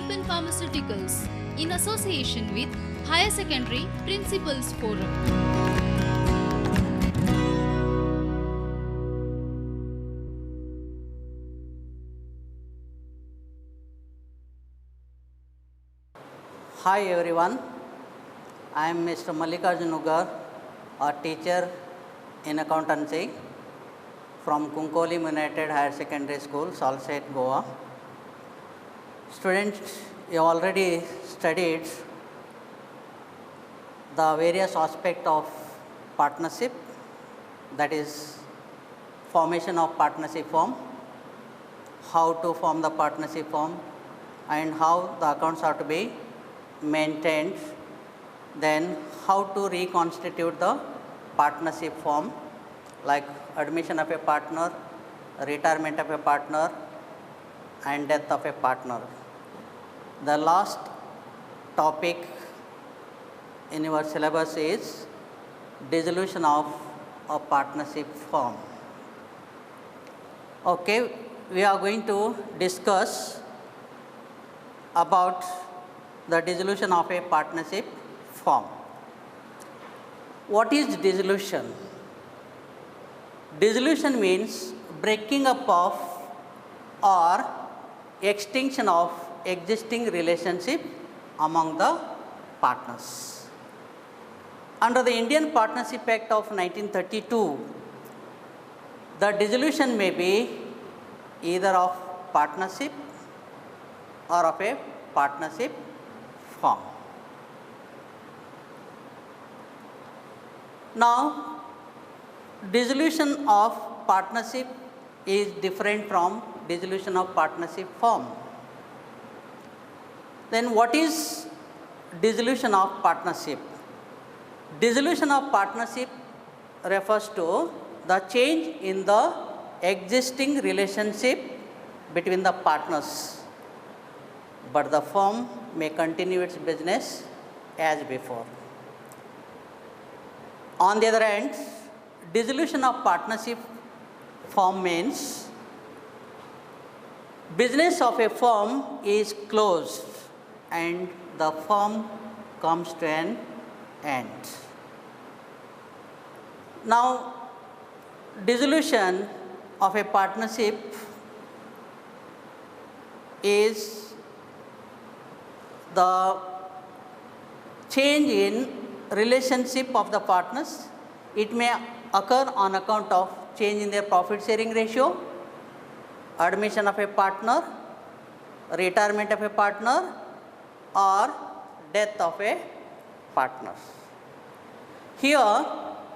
Alpen Pharmaceuticals in association with Higher Secondary Principals Forum. Hi everyone, I am Mr. Mallikarjun Ugar, a teacher in accountancy from Kunkolim United Higher Secondary School, Salsette, Goa. Students, you already studied the various aspects of partnership, that is formation of partnership firm, how to form the partnership firm and how the accounts are to be maintained, then how to reconstitute the partnership form like admission of a partner, retirement of a partner and death of a partner. The last topic in your syllabus is dissolution of a partnership firm. Okay, we are going to discuss about the dissolution of a partnership firm. What is dissolution? Dissolution means breaking up of or extinction of existing relationship among the partners. Under the Indian Partnership Act of 1932, the dissolution may be either of partnership or of a partnership firm. Now, dissolution of partnership is different from dissolution of partnership firm. Then what is dissolution of partnership? Dissolution of partnership refers to the change in the existing relationship between the partners, but the firm may continue its business as before. On the other hand, dissolution of partnership firm means business of a firm is closed and the firm comes to an end. Now, dissolution of a partnership is the change in relationship of the partners. It may occur on account of change in their profit sharing ratio, admission of a partner, retirement of a partner or death of a partner. Here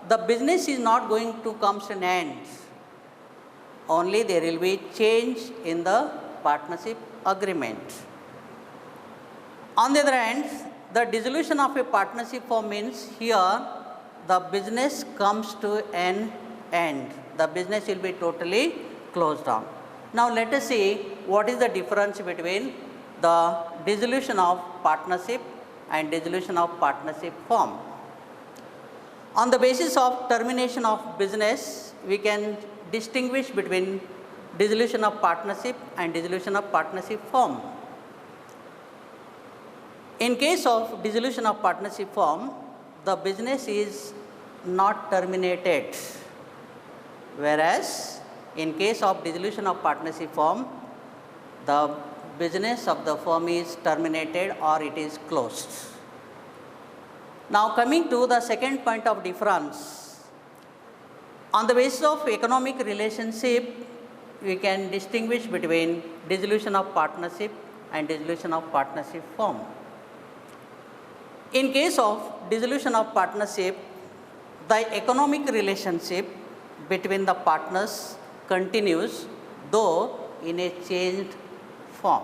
the business is not going to come to an end, only there will be change in the partnership agreement. On the other hand, the dissolution of a partnership firm means here the business comes to an end. The business will be totally closed down. Now let us see what is the difference between the dissolution of partnership and dissolution of partnership firm. On the basis of termination of business, we can distinguish between dissolution of partnership and dissolution of partnership firm. In case of dissolution of partnership firm, the business is not terminated, whereas in case of dissolution of partnership firm, the business of the firm is terminated or it is closed. Now coming to the second point of difference, on the basis of economic relationship, we can distinguish between dissolution of partnership and dissolution of partnership firm. In case of dissolution of partnership, the economic relationship between the partners continues, though in a changed form.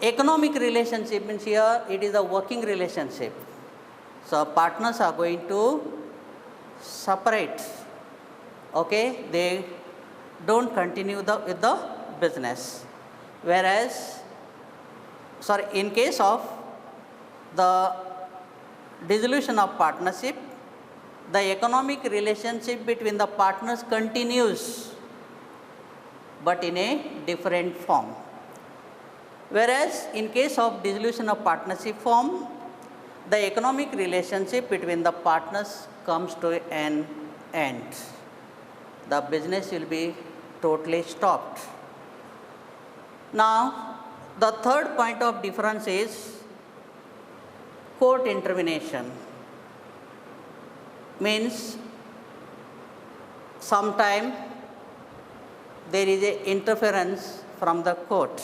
Economic relationship means here it is a working relationship. So partners are going to separate. Okay, they don't continue with the business. Whereas, in case of the dissolution of partnership, the economic relationship between the partners continues, but in a different form. Whereas in case of dissolution of partnership form, the economic relationship between the partners comes to an end. The business will be totally stopped. Now, the third point of difference is court intervention. Means sometime there is a interference from the court.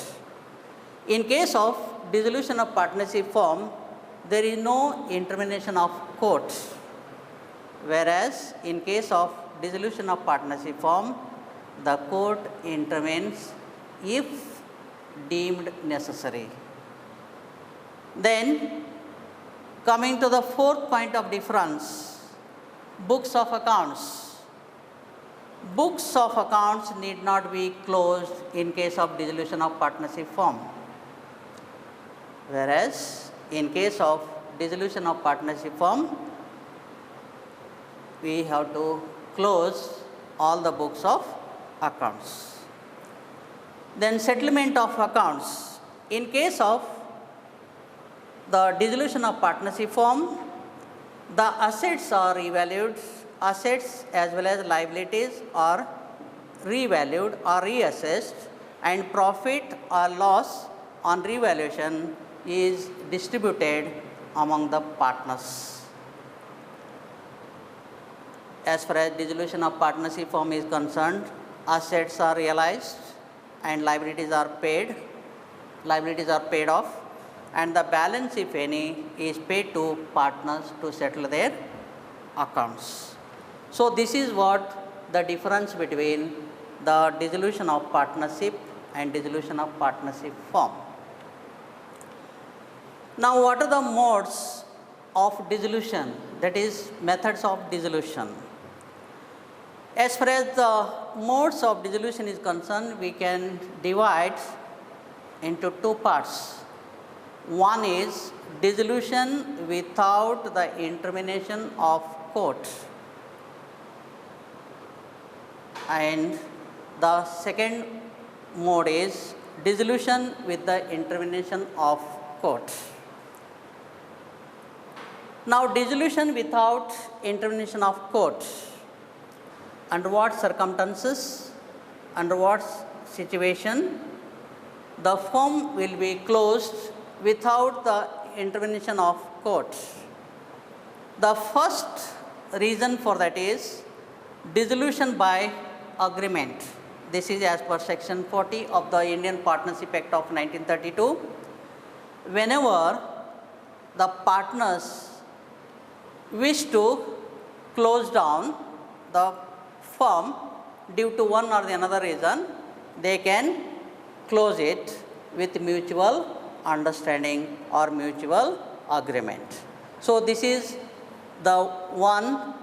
In case of dissolution of partnership form, there is no intervention of court. Whereas in case of dissolution of partnership form, the court intervenes if deemed necessary. Then coming to the fourth point of difference, books of accounts. Books of accounts need not be closed in case of dissolution of partnership form. Whereas in case of dissolution of partnership form, we have to close all the books of accounts. Then settlement of accounts. In case of the dissolution of partnership form, the assets are revalued, assets as well as liabilities are revalued or reassessed, and profit or loss on revaluation is distributed among the partners. As far as dissolution of partnership form is concerned, assets are realized and liabilities are paid off, and the balance, if any, is paid to partners to settle their accounts. So this is what the difference between the dissolution of partnership and dissolution of partnership form. Now, what are the modes of dissolution, that is methods of dissolution? As far as the modes of dissolution is concerned, we can divide into two parts. One is dissolution without the intervention of court, and the second mode is dissolution with the intervention of court. Now, dissolution without intervention of court. Under what circumstances, under what situation the firm will be closed without the intervention of court? The first reason for that is dissolution by agreement. This is as per section 40 of the Indian Partnership Act of 1932. Whenever the partners wish to close down the firm due to one or the another reason, they can close it with mutual understanding or mutual agreement. So this is the one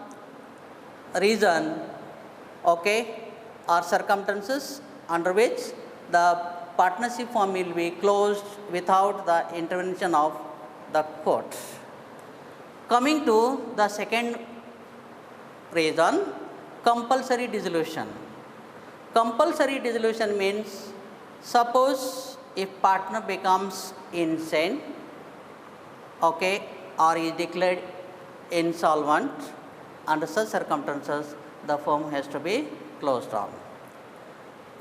reason, or circumstances under which the partnership firm will be closed without the intervention of the court. Coming to the second reason, compulsory dissolution. Compulsory dissolution means, suppose if partner becomes insane, or is declared insolvent, under such circumstances the firm has to be closed down.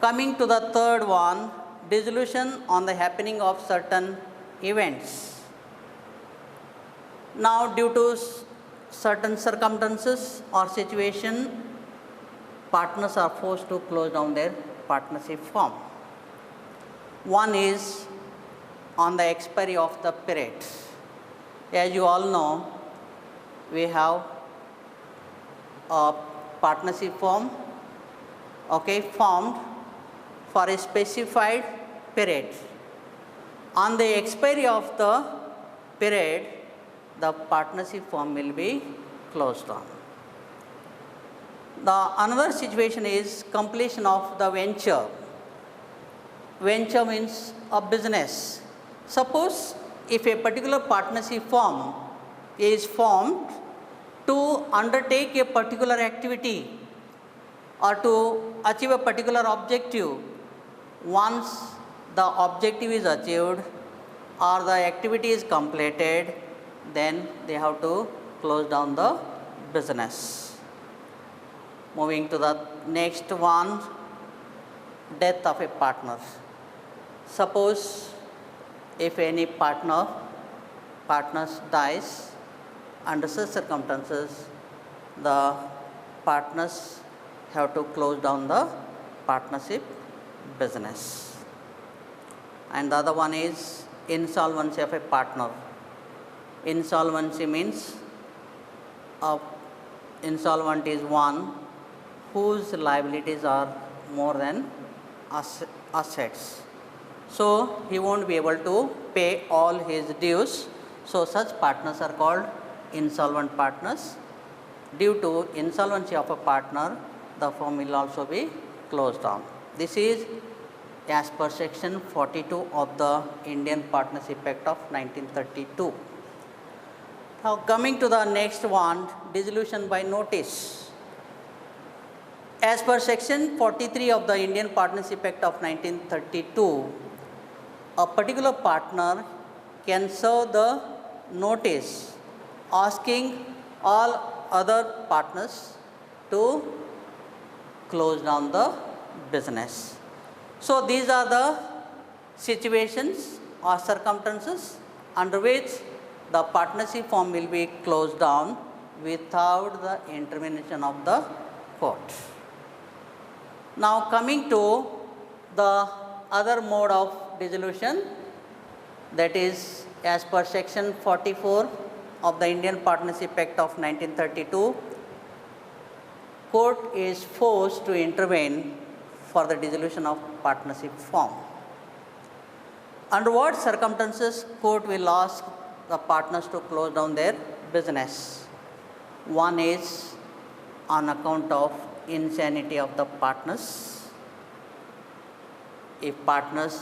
Coming to the third one, dissolution on the happening of certain events. Now, due to certain circumstances or situation, partners are forced to close down their partnership firm. One is on the expiry of the period. As you all know, we have a partnership firm, formed for a specified period. On the expiry of the period, the partnership firm will be closed down. The another situation is completion of the venture. Venture means a business. Suppose if a particular partnership firm is formed to undertake a particular activity or to achieve a particular objective, once the objective is achieved or the activity is completed, then they have to close down the business. Moving to the next one, death of a partner. Suppose if any partners dies, under such circumstances, the partners have to close down the partnership business. And the other one is insolvency of a partner. Insolvency means insolvent is one whose liabilities are more than assets. So he won't be able to pay all his dues. So such partners are called insolvent partners. Due to insolvency of a partner, the firm will also be closed down. This is as per section 42 of the Indian Partnership Act of 1932. Now coming to the next one, dissolution by notice. As per section 43 of the Indian Partnership Act of 1932, a particular partner can serve the notice asking all other partners to close down the business. So these are the situations or circumstances under which the partnership firm will be closed down without the intervention of the court. Now coming to the other mode of dissolution, that is as per section 44 of the Indian Partnership Act of 1932, court is forced to intervene for the dissolution of partnership firm. Under what circumstances court will ask the partners to close down their business? One is on account of insanity of the partners. If partners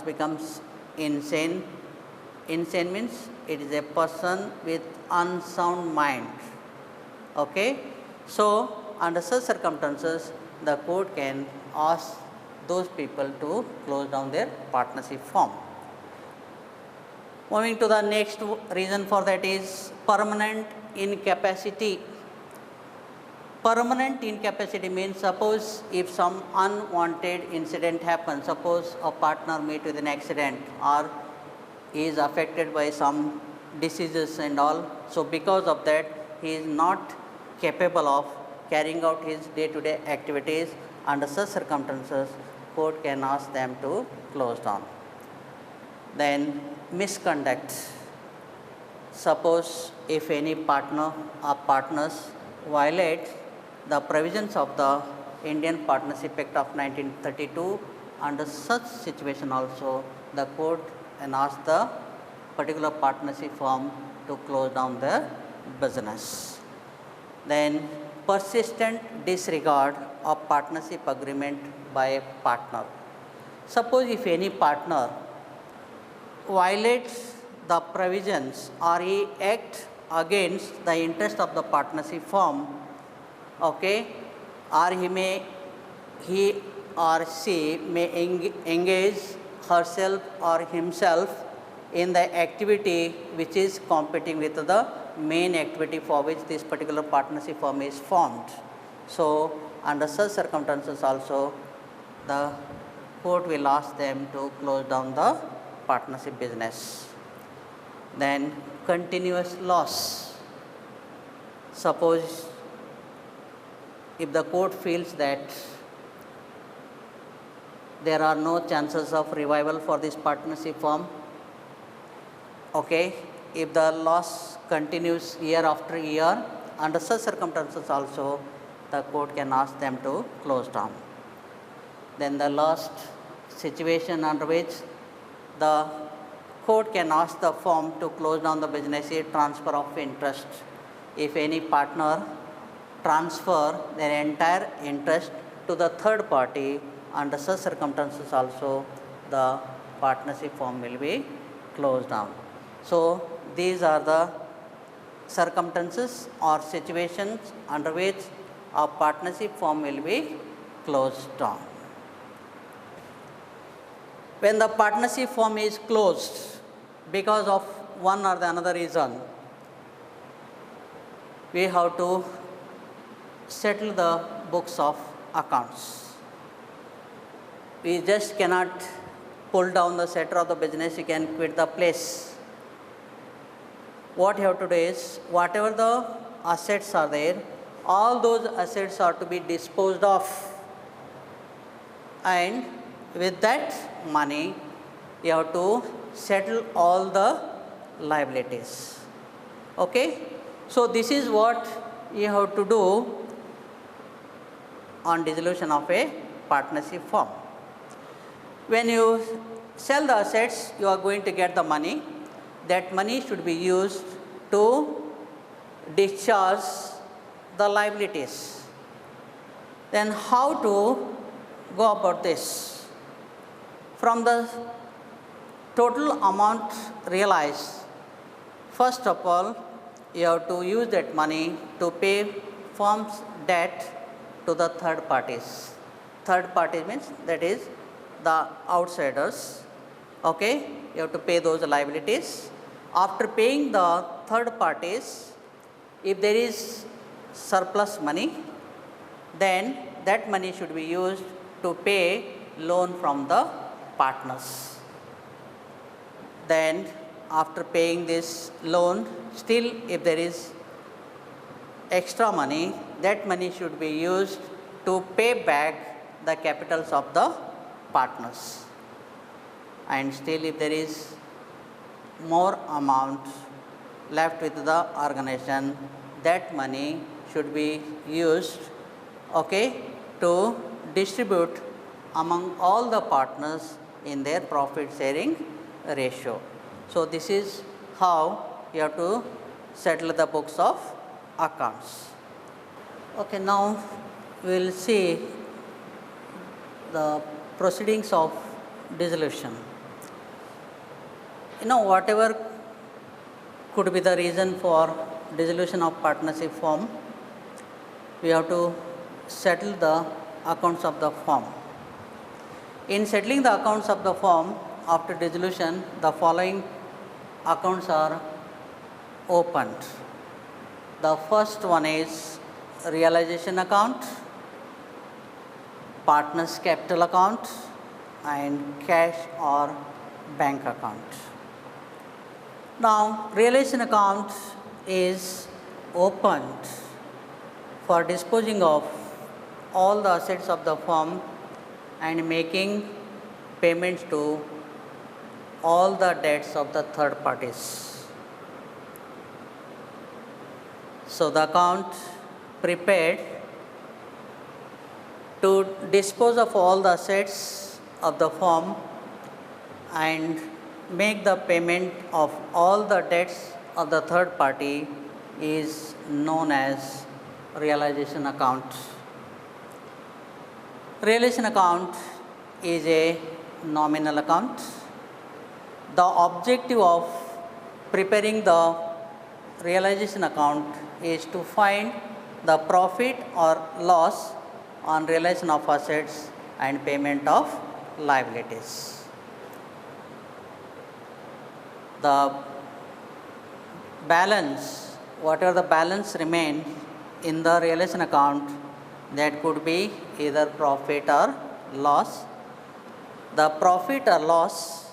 becomes insane means it is a person with unsound mind. Okay? So under such circumstances, the court can ask those people to close down their partnership firm. Moving to the next reason for that is permanent incapacity. Permanent incapacity means suppose if some unwanted incident happens, suppose a partner meet with an accident or is affected by some diseases and all. So because of that, he is not capable of carrying out his day-to-day activities. Under such circumstances, court can ask them to close down. Then misconduct. Suppose if any partner or partners violate the provisions of the Indian Partnership Act of 1932, under such situation also the court can ask the particular partnership firm to close down the business. Then persistent disregard of partnership agreement by a partner. Suppose if any partner violates the provisions or he acts against the interest of the partnership firm, okay, or he or she may engage herself or himself in the activity which is competing with the main activity for which this particular partnership firm is formed. So under such circumstances also the court will ask them to close down the partnership business. Then continuous loss. Suppose if the court feels that there are no chances of revival for this partnership firm, okay, if the loss continues year after year, under such circumstances also the court can ask them to close down. Then the last situation under which the court can ask the firm to close down the business is transfer of interest. If any partner transfer their entire interest to the third party, under such circumstances also the partnership firm will be closed down. So these are the circumstances or situations under which a partnership firm will be closed down. when the partnership form is closed because of one or the another reason, we have to settle the books of accounts. We just cannot pull down the shutter of the business, you can quit the place. What you have to do is, whatever the assets are there, all those assets are to be disposed of, and with that money you have to settle all the liabilities. Okay? So this is what you have to do on dissolution of a partnership firm. When you sell the assets, you are going to get the money. That money should be used to discharge the liabilities. Then how to go about this? From the total amount realized, first of all, you have to use that money to pay firm's debt to the third parties. Third party means that is the outsiders. Okay? You have to pay those liabilities. After paying the third parties, if there is surplus money, then that money should be used to pay loan from the partners. Then after paying this loan, still if there is extra money, that money should be used to pay back the capitals of the partners. And still if there is more amount left with the organization, that money should be used, okay, to distribute among all the partners in their profit sharing ratio. So this is how you have to settle the books of accounts. Okay, now we will see the proceedings of dissolution. Whatever could be the reason for dissolution of partnership firm, we have to settle the accounts of the firm. In settling the accounts of the firm after dissolution, the following accounts are opened. The first one is realization account, partners capital account, and cash or bank account. Now, realization account is opened for disposing of all the assets of the firm and making payments to all the debts of the third parties. So the account prepared to dispose of all the assets of the firm and make the payment of all the debts of the third party is known as realization account. Realization account is a nominal account. The objective of preparing the realization account is to find the profit or loss on realization of assets and payment of liabilities. The balance, whatever the balance remains in the realization account, that could be either profit or loss. The profit or loss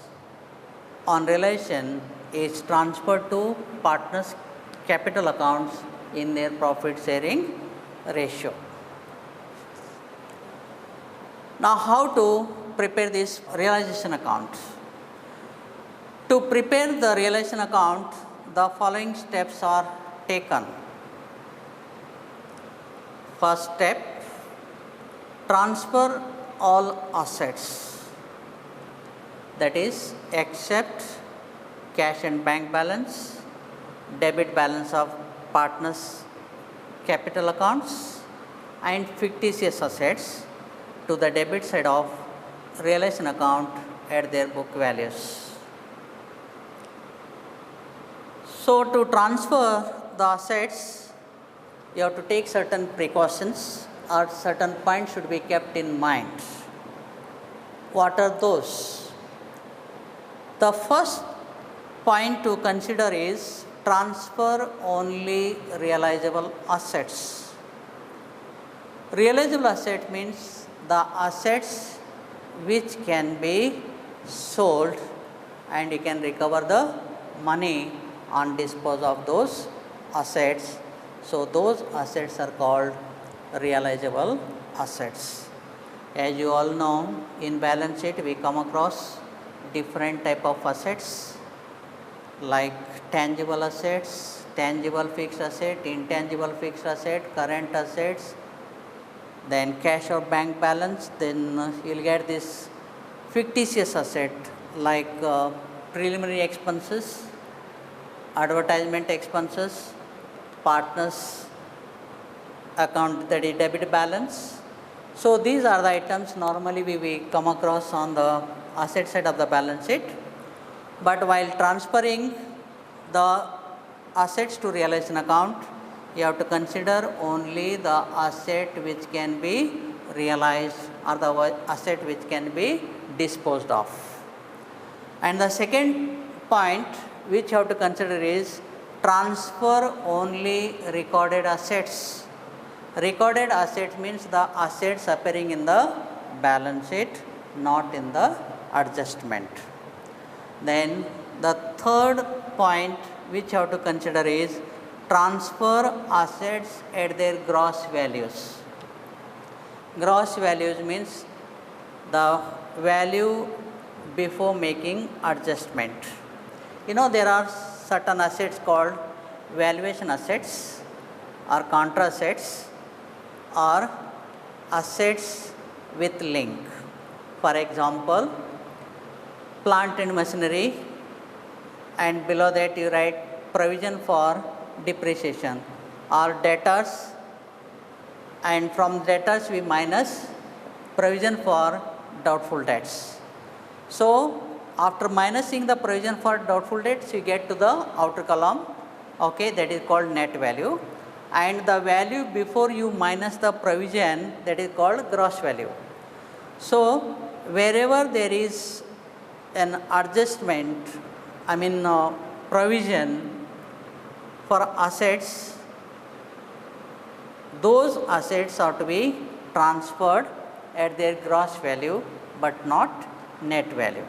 on realization is transferred to partners' capital accounts in their profit sharing ratio. Now, how to prepare this realization account? To prepare the realization account, the following steps are taken. First step, transfer all assets, that is, except cash and bank balance, debit balance of partners' capital accounts, and fictitious assets to the debit side of realization account at their book values. So, to transfer the assets, you have to take certain precautions or certain points should be kept in mind. What are those? The first point to consider is transfer only realizable assets. Realizable asset means the assets which can be sold and you can recover the money on dispose of those assets. So those assets are called realizable assets. As you all know, in balance sheet we come across different type of assets like tangible assets, tangible fixed asset, intangible fixed asset, current assets, then cash or bank balance. Then you will get this fictitious asset like preliminary expenses, advertisement expenses, partners account, that is debit balance. So these are the items normally we come across on the asset side of the balance sheet. But while transferring the assets to realization account, you have to consider only the asset which can be realized or the asset which can be disposed of. And the second point which you have to consider is transfer only recorded assets. Recorded assets means the assets appearing in the balance sheet, not in the adjustment. Then the third point which you have to consider is transfer assets at their gross values. Gross values means the value before making adjustment. You know, there are certain assets called valuation assets or contra assets or assets with link. For example, plant and machinery, and below that you write provision for depreciation, or debtors, and from debtors we minus provision for doubtful debts. So after minusing the provision for doubtful debts, you get to the outer column, okay, that is called net value, and the value before you minus the provision, that is called gross value. So wherever there is an adjustment, provision for assets, those assets are to be transferred at their gross value but not net value.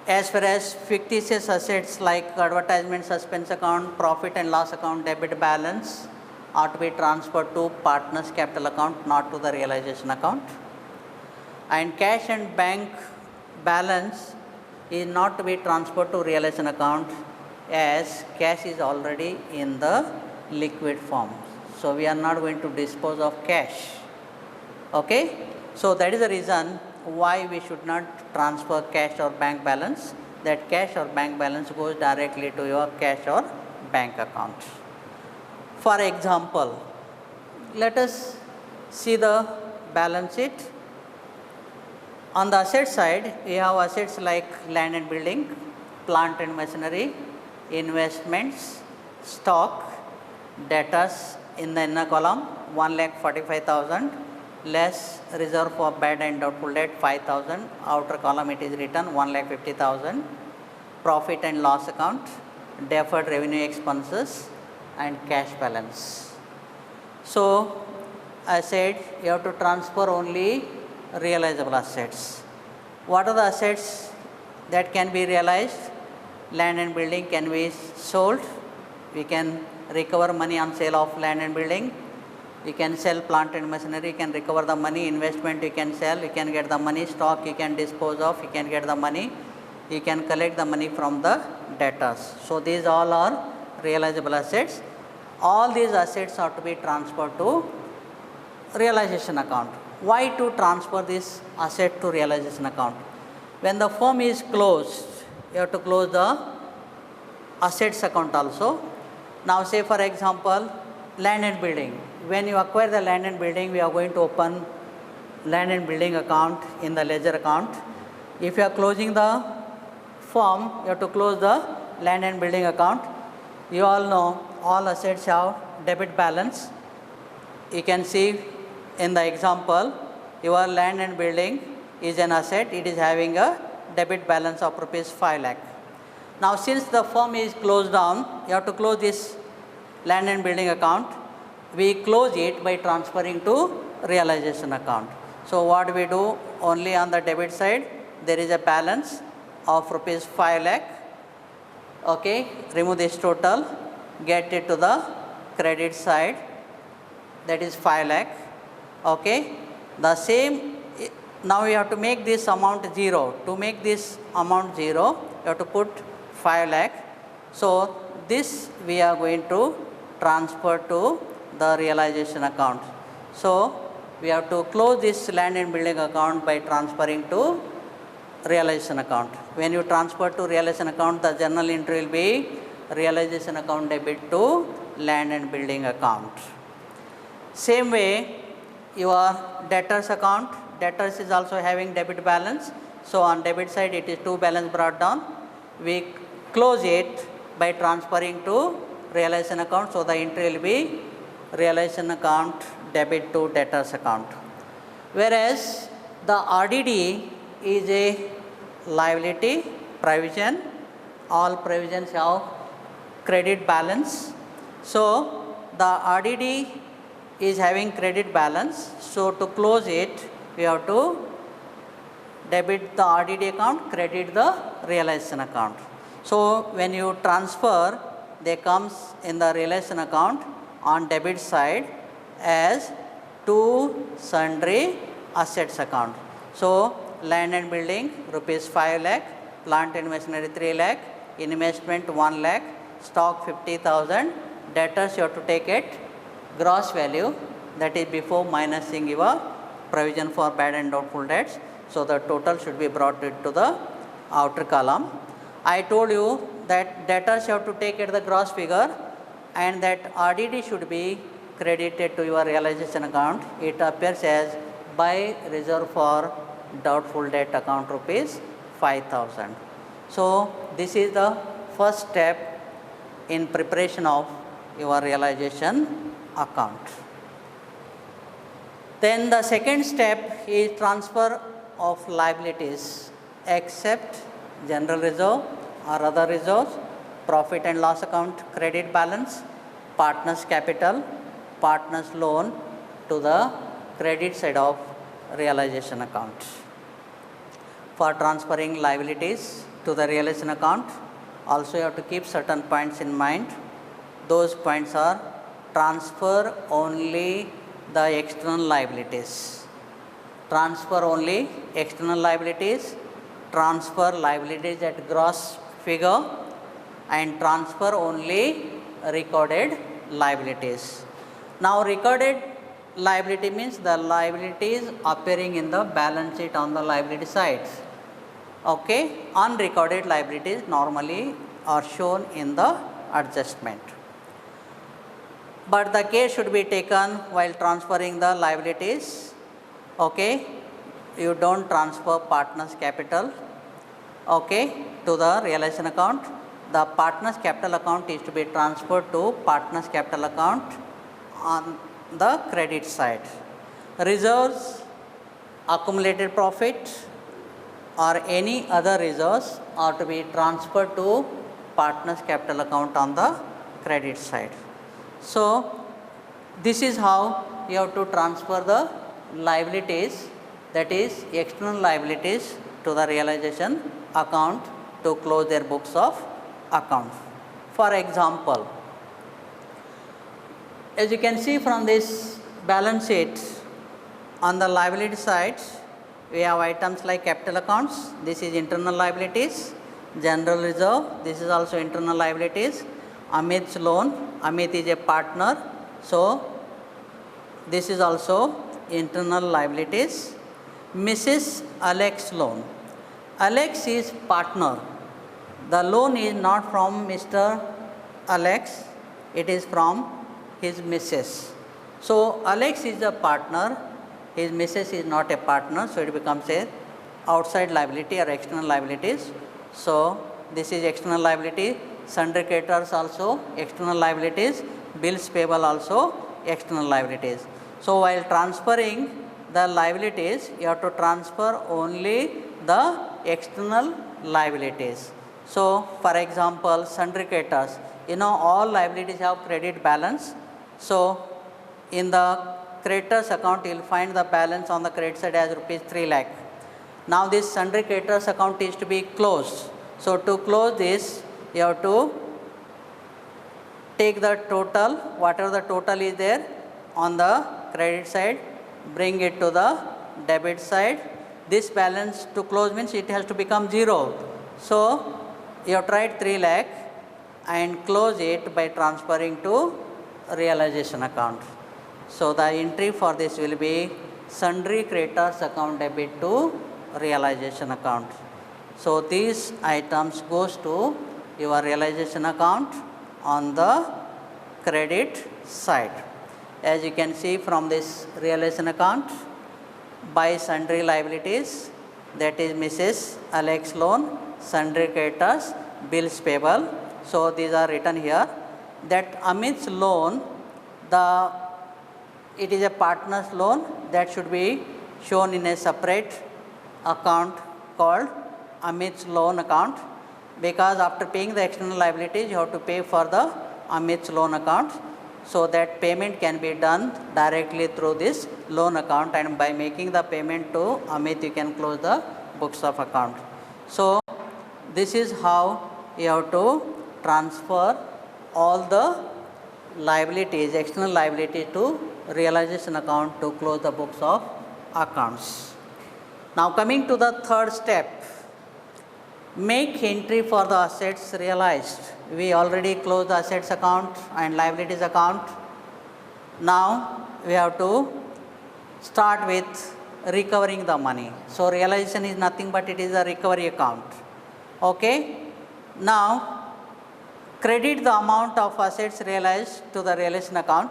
As far as fictitious assets like advertisement, suspense account, profit and loss account, debit balance are to be transferred to partners capital account, not to the realization account. And cash and bank balance is not to be transferred to realization account, as cash is already in the liquid form. So we are not going to dispose of cash. Okay? So that is the reason why we should not transfer cash or bank balance. That cash or bank balance goes directly to your cash or bank account. For example, let us see the balance sheet. On the asset side, we have assets like land and building, plant and machinery, investments, stock, debtors in the inner column 1,45,000, less reserve for bad and doubtful debt 5,000, outer column it is written 1,50,000, profit and loss account, deferred revenue expenses and cash balance. So I said you have to transfer only realizable assets. What are the assets that can be realized? Land and building can be sold. We can recover money on sale of land and building. You can sell plant and machinery, you can recover the money. Investment you can sell, you can get the money. Stock you can dispose of, you can get the money. You can collect the money from the debtors. So these all are realizable assets. All these assets are to be transferred to realization account. Why to transfer this asset to realization account? When the firm is closed, you have to close the assets account also. Now say for example, land and building. When you acquire the land and building, we are going to open land and building account in the ledger account. If you are closing the firm, you have to close the land and building account. You all know all assets have debit balance. You can see in the example, your land and building is an asset, it is having a debit balance of rupees 5 lakh. Now, since the firm is closed down, you have to close this land and building account. We close it by transferring to realization account. So, what we do, only on the debit side there is a balance of rupees 5 lakh. Okay, remove this total, get it to the credit side, that is 5 lakh. Okay, the same, now you have to make this amount 0. To make this amount 0, you have to put 5 lakh. So, this we are going to transfer to the realization account. So, we have to close this land and building account by transferring to realization account. When you transfer to realization account, the journal entry will be realization account debit to land and building account. Same way, your debtors account, debtors is also having debit balance. So, on debit side it is 2 balance brought down. We close it by transferring to realization account. So, the entry will be realization account debit to debtors account. Whereas, the RDD is a liability provision. All provisions have credit balance. So, the RDD is having credit balance. So, to close it, we have to debit the RDD account, credit the realization account. So, when you transfer, they comes in the realization account on debit side as to sundry assets account. So, land and building rupees 5 lakh, plant and machinery 3 lakh, investment 1 lakh, stock 50,000, debtors you have to take it gross value, that is before minusing your provision for bad and doubtful debts. So, the total should be brought into the outer column. I told you that debtors you have to take it the gross figure, and that RDD should be credited to your realization account. It appears as by reserve for doubtful debt account rupees 5,000. So, this is the first step in preparation of your realization account. Then the second step is transfer of liabilities except general reserve or other reserves, profit and loss account, credit balance, partners capital, partners loan to the credit side of realization account. For transferring liabilities to the realization account, also you have to keep certain points in mind. Those points are: transfer only the external liabilities, transfer only external liabilities, transfer liabilities at gross figure, and transfer only recorded liabilities. Now, recorded liability means the liabilities appearing in the balance sheet on the liability side. Okay, unrecorded liabilities normally are shown in the adjustment. But the care should be taken while transferring the liabilities. Okay, you don't transfer partners capital, okay, to the realization account. The partners capital account is to be transferred to partners capital account on the credit side. Reserves, accumulated profit or any other reserves are to be transferred to partners capital account on the credit side. So, this is how you have to transfer the liabilities, that is external liabilities, to the realization account to close their books of accounts. For example, as you can see from this balance sheet, on the liability side we have items like capital accounts, this is internal liabilities, general reserve, this is also internal liabilities, Amit's loan, Amit is a partner, so this is also internal liabilities. Mrs. Alex loan, Alex is partner, the loan is not from Mr. Alex, it is from his Mrs. So, Alex is a partner, his Mrs. is not a partner, so it becomes a outside liability or external liabilities. So, this is external liability, sundry creditors also external liabilities, bills payable also external liabilities. So, while transferring the liabilities, you have to transfer only the external liabilities. So, for example, sundry creditors, all liabilities have credit balance. So, in the creditors account, you will find the balance on the credit side as rupees 3 lakh. Now, this sundry creditors account is to be closed. So, to close this, you have to take the total, whatever the total is there on the credit side, bring it to the debit side. This balance to close means it has to become 0. So, you have tried 3 lakh and close it by transferring to realization account. So, the entry for this will be sundry creditors account debit to realization account. So, these items goes to your realization account on the credit side. As you can see from this realization account, by sundry liabilities, that is Mrs. Alex loan, sundry creditors, bills payable. So, these are written here. That Amit's loan, it is a partner's loan, that should be shown in a separate account called Amit's loan account, because after paying the external liabilities, you have to pay for the Amit's loan account. So, that payment can be done directly through this loan account, and by making the payment to Amit, you can close the books of account. So, this is how you have to transfer all the liabilities, external liabilities to realization account to close the books of accounts. Now, coming to the third step, make entry for the assets realized. We already closed the assets account and liabilities account. Now, we have to start with recovering the money. So, realization is nothing but it is a recovery account. Okay. Now, credit the amount of assets realized to the realization account.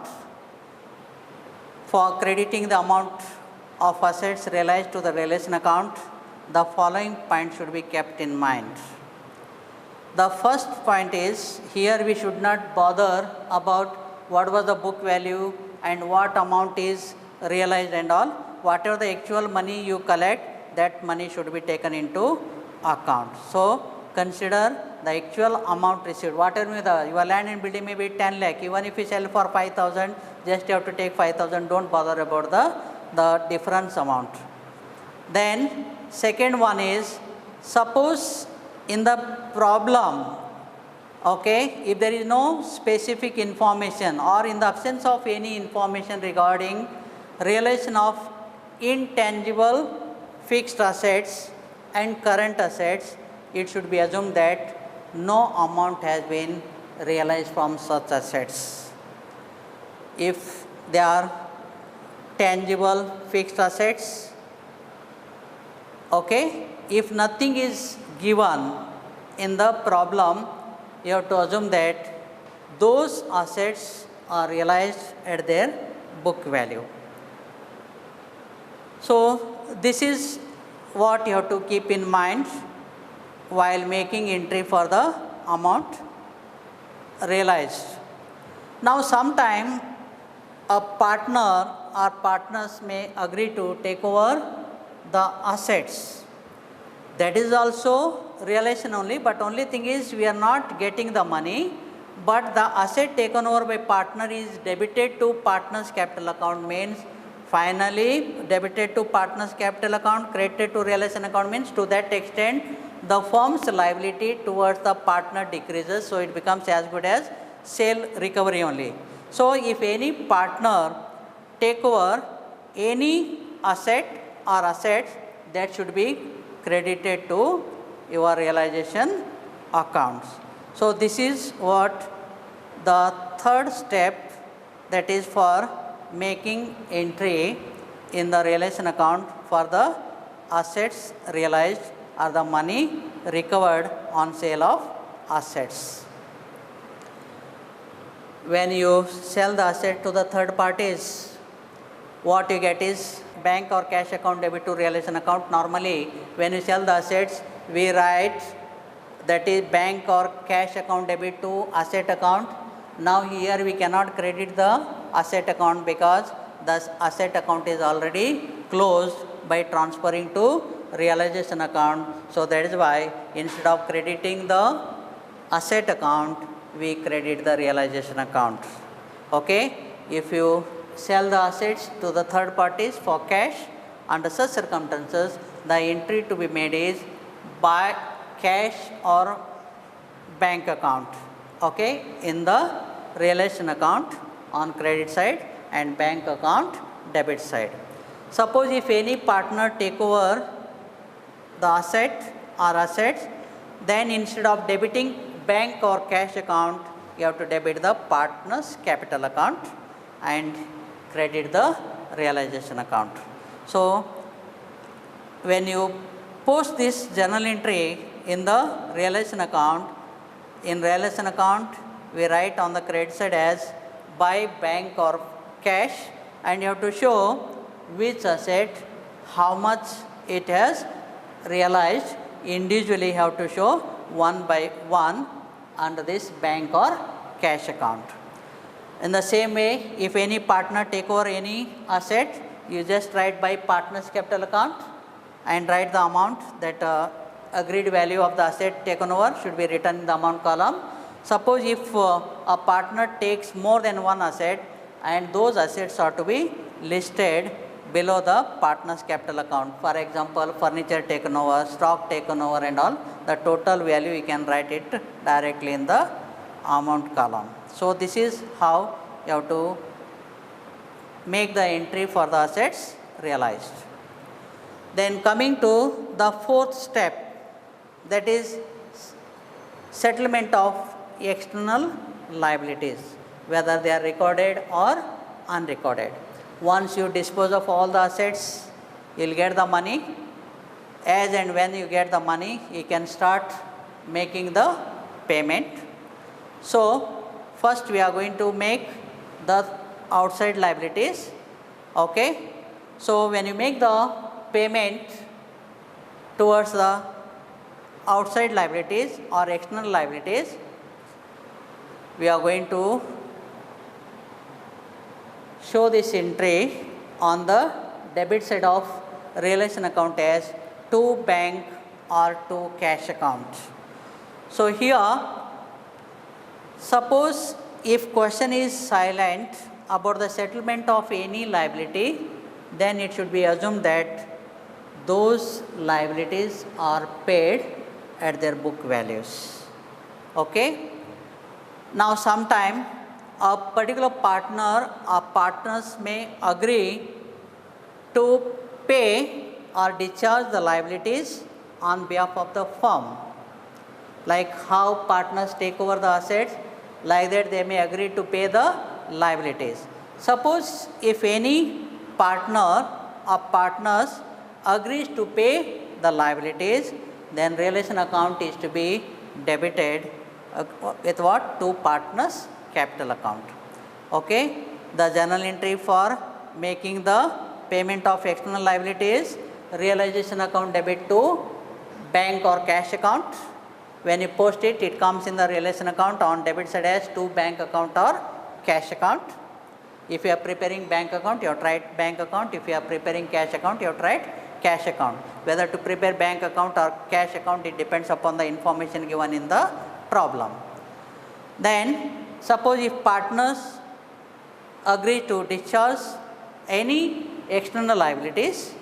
For crediting the amount of assets realized to the realization account, the following points should be kept in mind. The first point is, here we should not bother about what was the book value and what amount is realized and all. Whatever the actual money you collect, that money should be taken into account. So, consider the actual amount received. Whatever your land and building may be 10 lakh, even if you sell for 5,000, just you have to take 5,000, don't bother about the difference amount. Then, second one is, suppose in the problem, okay, if there is no specific information or in the absence of any information regarding realization of intangible fixed assets and current assets, it should be assumed that no amount has been realized from such assets. If they are tangible fixed assets, okay, if nothing is given in the problem, you have to assume that those assets are realized at their book value. So, this is what you have to keep in mind while making entry for the amount realized. Now, sometime a partner or partners may agree to take over the assets. That is also realization only, but only thing is we are not getting the money, but the asset taken over by partner is debited to partner's capital account, means finally debited to partner's capital account, credited to realization account, means to that extent the firm's liability towards the partner decreases, so it becomes as good as sale recovery only. So, if any partner take over any asset or assets, that should be credited to your realization accounts. So, this is what the third step, that is for making entry in the realization account for the assets realized or the money recovered on sale of assets. When you sell the asset to the third parties, what you get is bank or cash account debit to realization account. Normally, when you sell the assets, we write that is bank or cash account debit to asset account. Now, here we cannot credit the asset account because the asset account is already closed by transferring to realization account. So that is why instead of crediting the asset account, we credit the realization account. Okay? If you sell the assets to the third parties for cash, under such circumstances, the entry to be made is by cash or bank account, okay, in the realization account on credit side and bank account debit side. Suppose if any partner take over the asset or assets, then instead of debiting bank or cash account, you have to debit the partner's capital account and credit the realization account. So when you post this journal entry in the realization account, in realization account we write on the credit side as by bank or cash, and you have to show which asset, how much it has realized. Individually you have to show one by one under this bank or cash account. In the same way, if any partner take over any asset, you just write by partner's capital account and write the amount that agreed value of the asset taken over should be written in the amount column. Suppose if a partner takes more than one asset, and those assets are to be listed below the partner's capital account. For example, furniture taken over, stock taken over and all, the total value you can write it directly in the amount column. So this is how you have to make the entry for the assets realized. Then coming to the fourth step, that is settlement of external liabilities, whether they are recorded or unrecorded. Once you dispose of all the assets, you will get the money. As and when you get the money, you can start making the payment. So first we are going to make the outside liabilities. Okay. So when you make the payment towards the outside liabilities or external liabilities, we are going to show this entry on the debit side of realization account as to bank or to cash account. So here, suppose if question is silent about the settlement of any liability, then it should be assumed that those liabilities are paid at their book values. Okay. Now sometime a particular partner or partners may agree to pay or discharge the liabilities on behalf of the firm. Like how partners take over the assets, like that they may agree to pay the liabilities. Suppose if any partner or partners agrees to pay the liabilities, then realization account is to be debited with what? To partners capital account. Okay. The journal entry for making the payment of external liabilities, realization account debit to bank or cash account. When you post it, it comes in the realization account on debit side as to bank account or cash account. If you are preparing bank account, you have to write bank account. If you are preparing cash account, you have to write cash account. Whether to prepare bank account or cash account, it depends upon the information given in the problem. Then suppose if partners agree to discharge any external liabilities,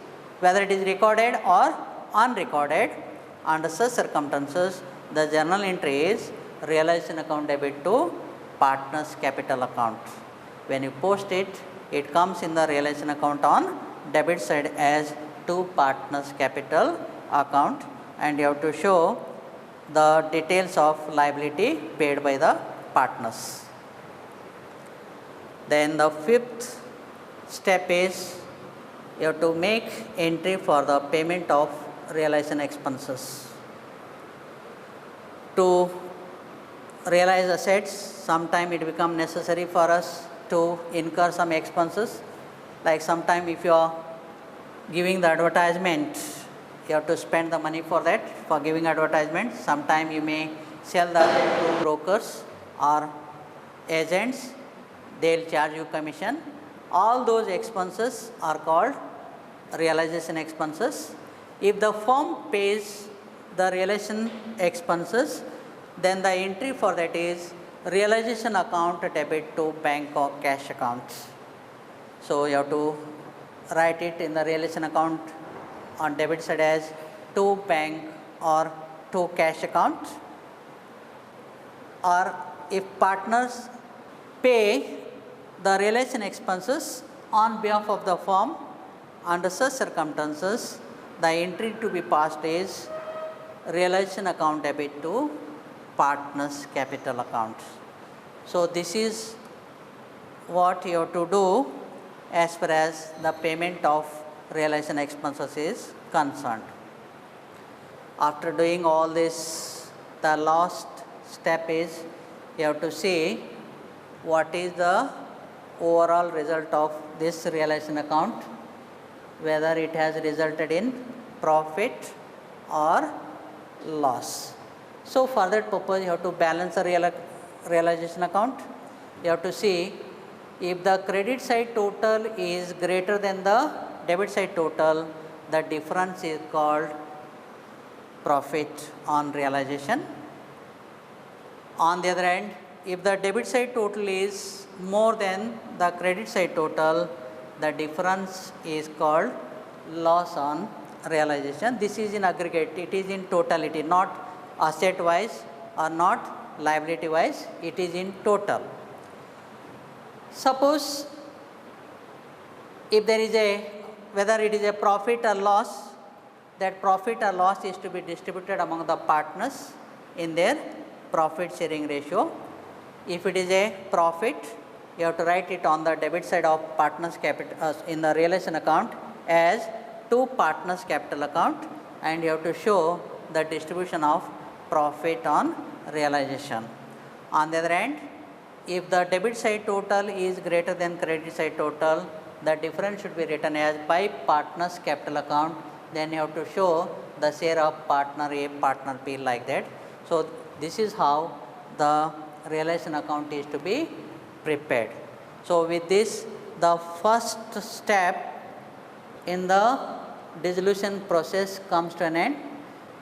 whether it is recorded or unrecorded, under such circumstances the journal entry is realization account debit to partners capital account. When you post it, it comes in the realization account on debit side as to partners capital account, and you have to show the details of liability paid by the partners. Then the fifth step is you have to make entry for the payment of realization expenses. To realize assets, sometime it becomes necessary for us to incur some expenses. Like sometime if you are giving the advertisement, you have to spend the money for that, for giving advertisement. Sometime you may sell the asset to brokers or agents, they will charge you commission. All those expenses are called realization expenses. If the firm pays the realization expenses, then the entry for that is realization account debit to bank or cash accounts. So you have to write it in the realization account on debit side as to bank or to cash accounts. Or if partners pay the realization expenses on behalf of the firm, under such circumstances, the entry to be passed is realization account debit to partners capital accounts. So this is what you have to do as far as the payment of realization expenses is concerned. After doing all this, the last step is you have to see what is the overall result of this realization account, whether it has resulted in profit or loss. So for that purpose, you have to balance the realization account. You have to see if the credit side total is greater than the debit side total, the difference is called profit on realization. On the other hand, if the debit side total is more than the credit side total, the difference is called loss on realization. This is in aggregate, it is in totality, not asset wise or not liability wise, it is in total. Suppose if there is whether it is a profit or loss, that profit or loss is to be distributed among the partners in their profit sharing ratio. If it is a profit, you have to write it on the debit side of partners capital in the realization account as to partners capital account, and you have to show the distribution of profit on realization. On the other hand, if the debit side total is greater than credit side total, the difference should be written as by partners capital account. Then you have to show the share of partner A, partner B, like that. So this is how the realization account is to be prepared. So with this, the first step in the dissolution process comes to an end.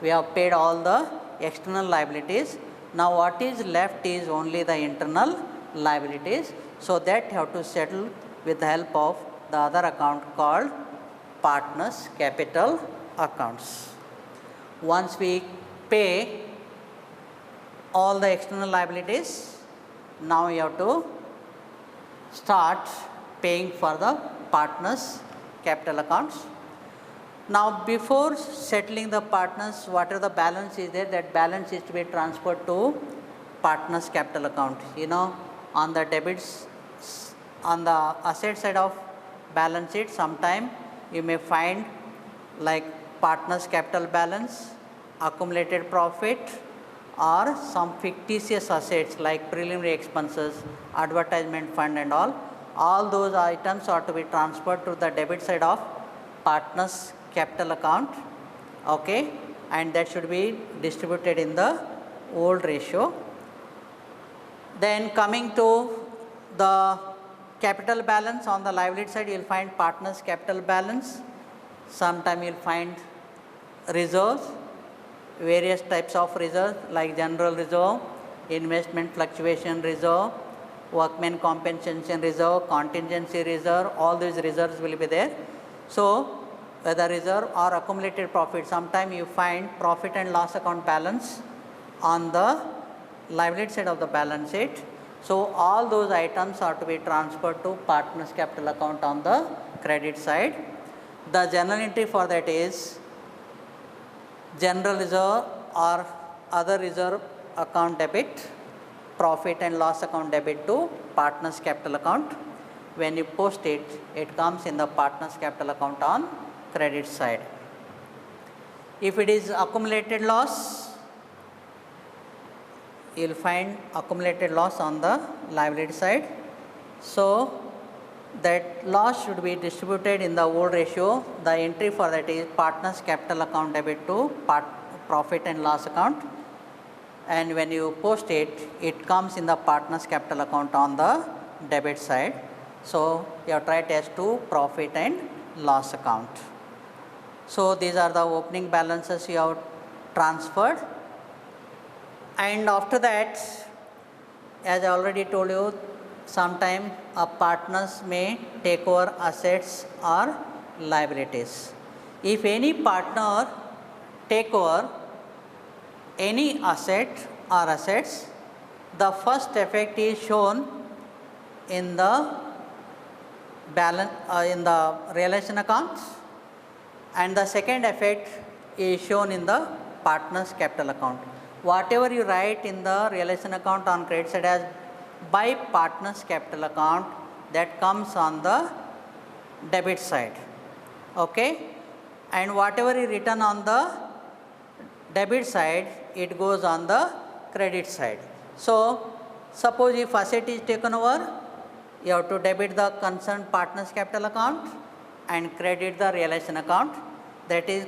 We have paid all the external liabilities. Now what is left is only the internal liabilities. So that you have to settle with the help of the other account called partners capital accounts. Once we pay all the external liabilities, now you have to start paying for the partners capital accounts. Now before settling the partners, whatever the balance is there, that balance is to be transferred to partners capital account. You know, on the debits, on the asset side of balance sheet, sometime you may find like partners capital balance, accumulated profit, or some fictitious assets like preliminary expenses, advertisement fund and all those items are to be transferred to the debit side of partners capital account, okay, and that should be distributed in the old ratio. Then coming to the capital balance, on the liability side you will find partners capital balance, sometime you will find reserves, various types of reserves like general reserve, investment fluctuation reserve, workmen compensation reserve, contingency reserve, all these reserves will be there. So whether reserve or accumulated profit, sometime you find profit and loss account balance on the liability side of the balance sheet. So all those items are to be transferred to partners capital account on the credit side. The journal entry for that is general reserve or other reserve account debit, profit and loss account debit to partners capital account. When you post it, it comes in the partners capital account on credit side. If it is accumulated loss, you will find accumulated loss on the liability side. So that loss should be distributed in the old ratio. The entry for that is partners capital account debit to profit and loss account, and when you post it, it comes in the partners capital account on the debit side. So you have to write as to profit and loss account. So these are the opening balances you have transferred. And after that, as I already told you, sometime a partners may take over assets or liabilities. If any partner take over any asset or assets, the first effect is shown in the balance in the realization accounts, and the second effect is shown in the partners capital account. Whatever you write in the realization account on credit side as by partners capital account, that comes on the debit side, okay, and whatever is written on the debit side, it goes on the credit side. So suppose if asset is taken over, you have to debit the concerned partners capital account and credit the realization account, that is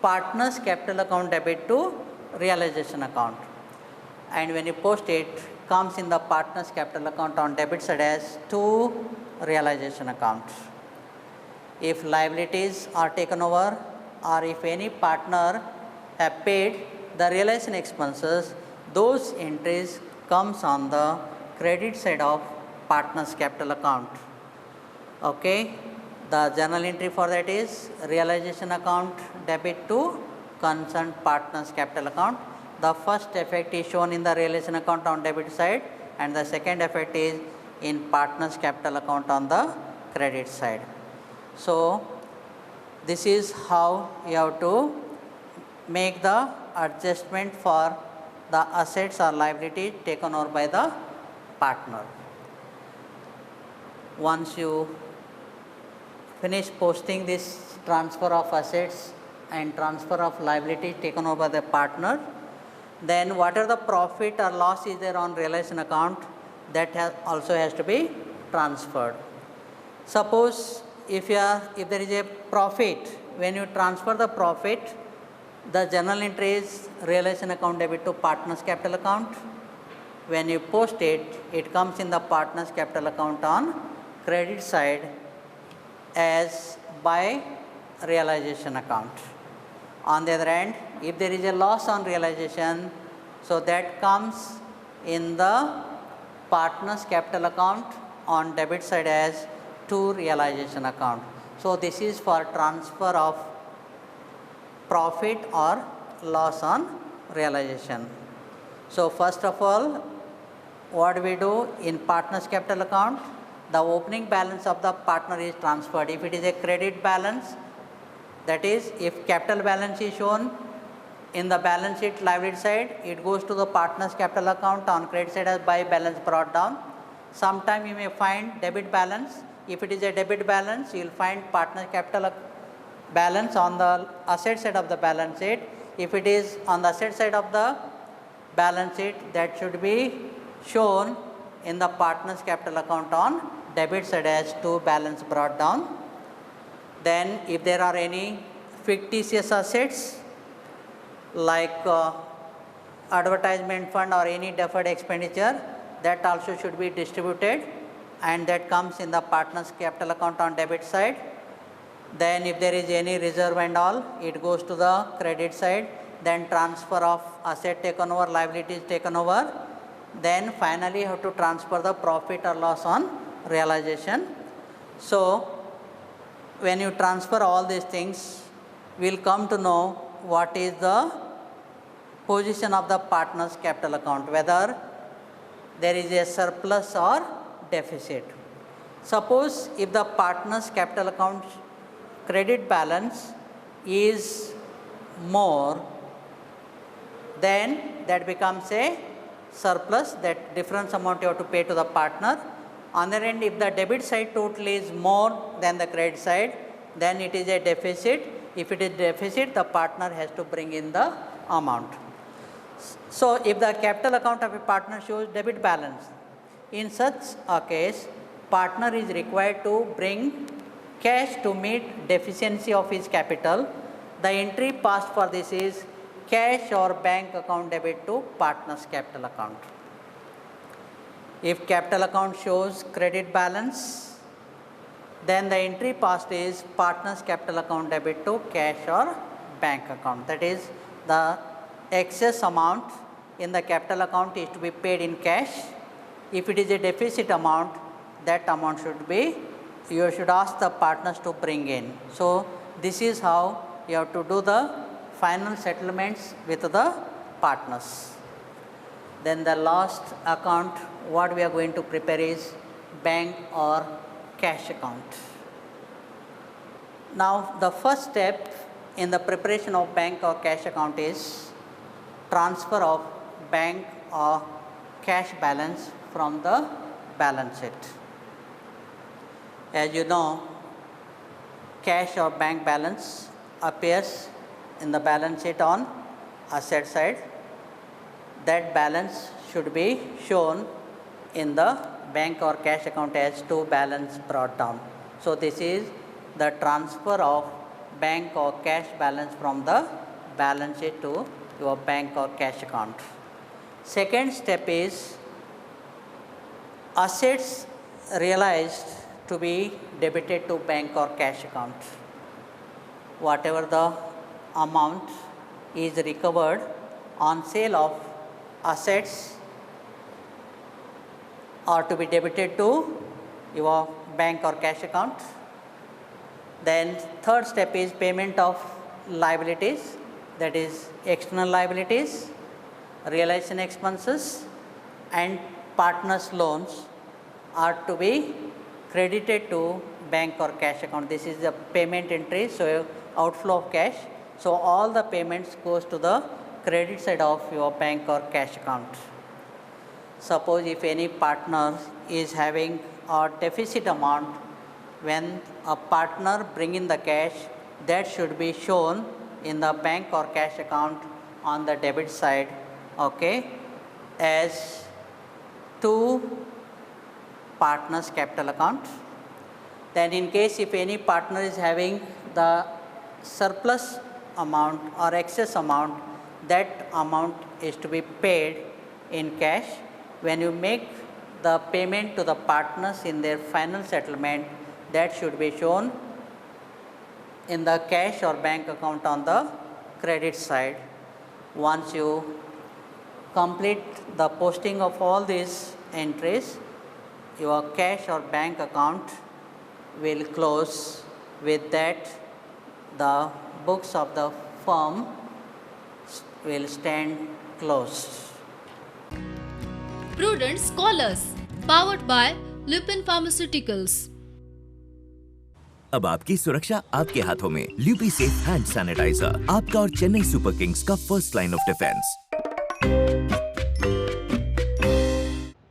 partners capital account debit to realization account, and when you post it, comes in the partners capital account on debit side as to realization account. If liabilities are taken over or if any partner have paid the realization expenses, those entries comes on the credit side of partners capital account, okay. The journal entry for that is realization account debit to concerned partners capital account. The first effect is shown in the realization account on debit side, and the second effect is in partners capital account on the credit side. So this is how you have to make the adjustment for the assets or liability taken over by the partner. Once you finish posting this transfer of assets and transfer of liability taken over by the partner, then whatever the profit or loss is there on realization account, that also has to be transferred. Suppose if there is a profit, when you transfer the profit, the journal entry is realization account debit to partners capital account. When you post it, it comes in the partners capital account on credit side as by realization account. On the other hand, if there is a loss on realization, so that comes in the partners capital account on debit side as to realization account. So this is for transfer of profit or loss on realization. So first of all, what we do in partners capital account, the opening balance of the partner is transferred. If it is a credit balance, that is if capital balance is shown in the balance sheet liability side, it goes to the partners capital account on credit side as by balance brought down. Sometime you may find debit balance. If it is a debit balance, you will find partner capital balance on the asset side of the balance sheet. If it is on the asset side of the balance sheet, that should be shown in the partners capital account on debit side as to balance brought down. Then if there are any fictitious assets like advertisement fund or any deferred expenditure, that also should be distributed, and that comes in the partners capital account on debit side. Then if there is any reserve and all, it goes to the credit side. Then transfer of asset taken over, liabilities taken over. Then finally you have to transfer the profit or loss on realization. So when you transfer all these things, we will come to know what is the position of the partners capital account, whether there is a surplus or deficit. Suppose if the partners capital account credit balance is more, then that becomes a surplus, that difference amount you have to pay to the partner. On the other end, if the debit side total is more than the credit side, then it is a deficit. If it is deficit, the partner has to bring in the amount. So if the capital account of a partner shows debit balance, in such a case, partner is required to bring cash to meet deficiency of his capital. The entry passed for this is cash or bank account debit to partner's capital account. If capital account shows credit balance Then the entry passed is partner's capital account debit to cash or bank account. That is, the excess amount in the capital account is to be paid in cash. If it is a deficit amount, that amount should be, you should ask the partners to bring in. So this is how you have to do the final settlements with the partners. Then the last account what we are going to prepare is bank or cash account. Now the first step in the preparation of bank or cash account is transfer of bank or cash balance from the balance sheet. As you know, cash or bank balance appears in the balance sheet on asset side. That balance should be shown in the bank or cash account as to balance brought down. So this is the transfer of bank or cash balance from the balance sheet to your bank or cash account. Second step is assets realized to be debited to bank or cash account. Whatever the amount is recovered on sale of assets are to be debited to your bank or cash account. Then third step is payment of liabilities, that is external liabilities, realization expenses and partners loans are to be credited to bank or cash account. This is the payment entry, so outflow of cash. So all the payments goes to the credit side of your bank or cash account. Suppose if any partner is having a deficit amount, when a partner bring in the cash, that should be shown in the bank or cash account on the debit side, okay, as to partner's capital account. Then in case if any partner is having the surplus amount or excess amount, that amount is to be paid in cash. When you make the payment to the partners in their final settlement, that should be shown in the cash or bank account on the credit side. Once you complete the posting of all these entries, your cash or bank account will close. With that, the books of the firm will stand closed. Prudent Scholars, powered by Lupin Pharmaceuticals. अब आपकी सुरक्षा आपके हाथों में। ल्यूपी safe hand sanitiser, आपका और Chennai super Kings का first line of defence.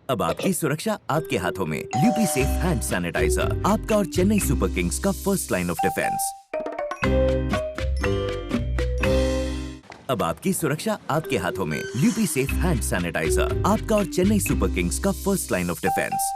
अब आपकी सुरक्षा आपके हाथों में। ल्यूपी सेफ हैंड सैनिटाइजर, आपका और चेन्नई सुपर किंग्स का फर्स्ट लाइन ऑफ डिफेंस। अब आपकी सुरक्षा आपके हाथों में। ल्यूपी सेफ हैंड सैनिटाइजर, आपका और चेन्नई सुपर किंग्स का फर्स्ट लाइन ऑफ डिफेंस।